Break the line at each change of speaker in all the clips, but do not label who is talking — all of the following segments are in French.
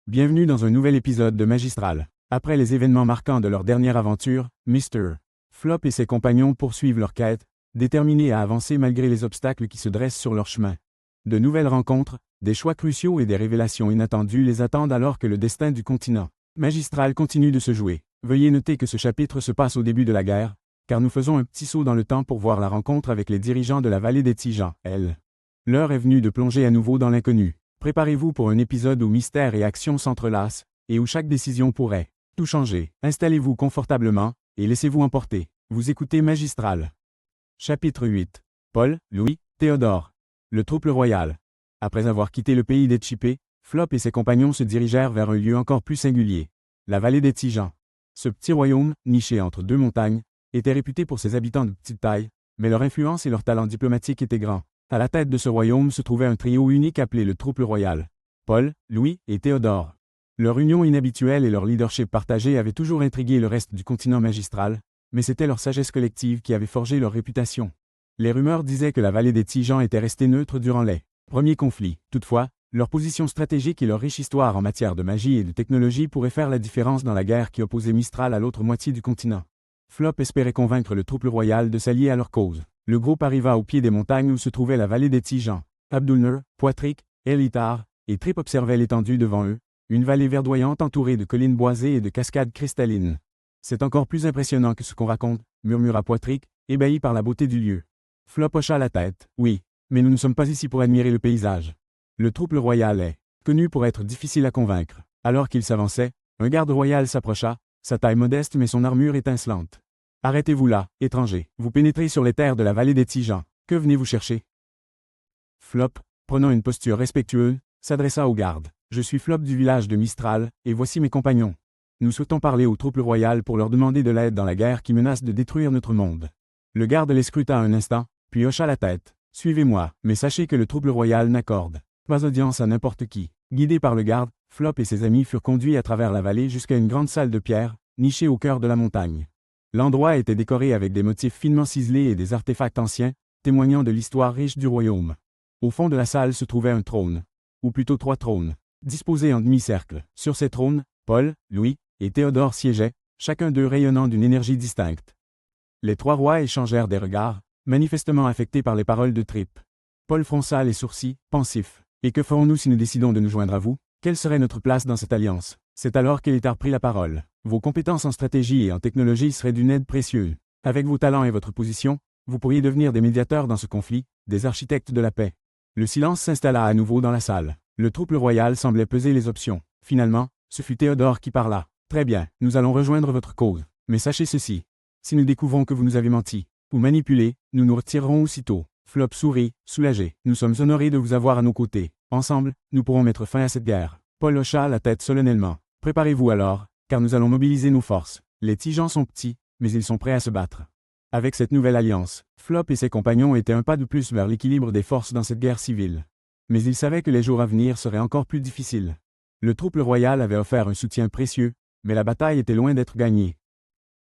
Bienvenue dans un nouvel épisode de Magistral. Après les événements marquants de leur dernière aventure, Mr. Flop et ses compagnons poursuivent leur quête, déterminés à avancer malgré les obstacles qui se dressent sur leur chemin. De nouvelles rencontres, des choix cruciaux et des révélations inattendues les attendent alors que le destin du continent Magistral continue de se jouer. Veuillez noter que ce chapitre se passe au début de la guerre, car nous faisons un petit saut dans le temps pour voir la rencontre avec les dirigeants de la vallée des Tijans. L'heure est venue de plonger à nouveau dans l'inconnu. Préparez-vous pour un épisode où mystère et action s'entrelacent, et où chaque décision pourrait tout changer. Installez-vous confortablement, et laissez-vous emporter. Vous écoutez Magistral. Chapitre 8. Paul, Louis, Théodore. Le trouble royal. Après avoir quitté le pays des Tchipés, Flop et ses compagnons se dirigèrent vers un lieu encore plus singulier. La vallée des Tijans. Ce petit royaume, niché entre deux montagnes, était réputé pour ses habitants de petite taille, mais leur influence et leur talent diplomatique étaient grands. À la tête de ce royaume se trouvait un trio unique appelé le trouble royal. Paul, Louis et Théodore. Leur union inhabituelle et leur leadership partagé avaient toujours intrigué le reste du continent magistral, mais c'était leur sagesse collective qui avait forgé leur réputation. Les rumeurs disaient que la vallée des Tijans était restée neutre durant les premiers conflits. Toutefois, leur position stratégique et leur riche histoire en matière de magie et de technologie pourraient faire la différence dans la guerre qui opposait Mistral à l'autre moitié du continent. Flop espérait convaincre le trouble royal de s'allier à leur cause. Le groupe arriva au pied des montagnes où se trouvait la vallée des Tijans. Abdulnur, Poitrik, Elitar et Trip observaient l'étendue devant eux, une vallée verdoyante entourée de collines boisées et de cascades cristallines. C'est encore plus impressionnant que ce qu'on raconte, murmura Poitrik, ébahi par la beauté du lieu. Flop hocha la tête. Oui, mais nous ne sommes pas ici pour admirer le paysage. Le trouble royal est connu pour être difficile à convaincre. Alors qu'il s'avançait, un garde royal s'approcha, sa taille modeste mais son armure étincelante. Arrêtez-vous là, étranger. Vous pénétrez sur les terres de la vallée des Tijans. Que venez-vous chercher? Flop, prenant une posture respectueuse, s'adressa au garde. Je suis Flop du village de Mistral, et voici mes compagnons. Nous souhaitons parler au trouble royal pour leur demander de l'aide dans la guerre qui menace de détruire notre monde. Le garde les scruta un instant, puis hocha la tête. Suivez-moi, mais sachez que le trouble royal n'accorde pas audience à n'importe qui. Guidés par le garde, Flop et ses amis furent conduits à travers la vallée jusqu'à une grande salle de pierre, nichée au cœur de la montagne. L'endroit était décoré avec des motifs finement ciselés et des artefacts anciens, témoignant de l'histoire riche du royaume. Au fond de la salle se trouvait un trône, ou plutôt 3 trônes, disposés en demi-cercle. Sur ces trônes, Paul, Louis et Théodore siégeaient, chacun d'eux rayonnant d'une énergie distincte. Les 3 rois échangèrent des regards, manifestement affectés par les paroles de Trip. Paul fronça les sourcils, pensif. Et que ferons-nous si nous décidons de nous joindre à vous? Quelle serait notre place dans cette alliance? C'est alors qu'Elitar prit la parole. Vos compétences en stratégie et en technologie seraient d'une aide précieuse. Avec vos talents et votre position, vous pourriez devenir des médiateurs dans ce conflit, des architectes de la paix. Le silence s'installa à nouveau dans la salle. Le trouble royal semblait peser les options. Finalement, ce fut Théodore qui parla. Très bien, nous allons rejoindre votre cause. Mais sachez ceci. Si nous découvrons que vous nous avez menti, ou manipulé, nous nous retirerons aussitôt. Flop sourit, soulagé. Nous sommes honorés de vous avoir à nos côtés. Ensemble, nous pourrons mettre fin à cette guerre. Paul hocha la tête solennellement. Préparez-vous alors, car nous allons mobiliser nos forces. Les Tijans sont petits, mais ils sont prêts à se battre. Avec cette nouvelle alliance, Flop et ses compagnons étaient un pas de plus vers l'équilibre des forces dans cette guerre civile. Mais ils savaient que les jours à venir seraient encore plus difficiles. Le trouble royal avait offert un soutien précieux, mais la bataille était loin d'être gagnée.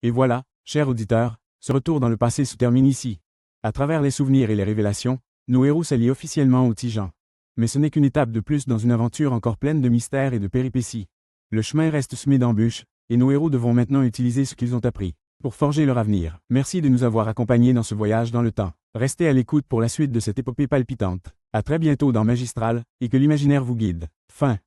Et voilà, chers auditeurs, ce retour dans le passé se termine ici. À travers les souvenirs et les révélations, nos héros s'allient officiellement aux Tijans. Mais ce n'est qu'une étape de plus dans une aventure encore pleine de mystères et de péripéties. Le chemin reste semé d'embûches, et nos héros devront maintenant utiliser ce qu'ils ont appris pour forger leur avenir. Merci de nous avoir accompagnés dans ce voyage dans le temps. Restez à l'écoute pour la suite de cette épopée palpitante. À très bientôt dans Magistral, et que l'imaginaire vous guide. Fin.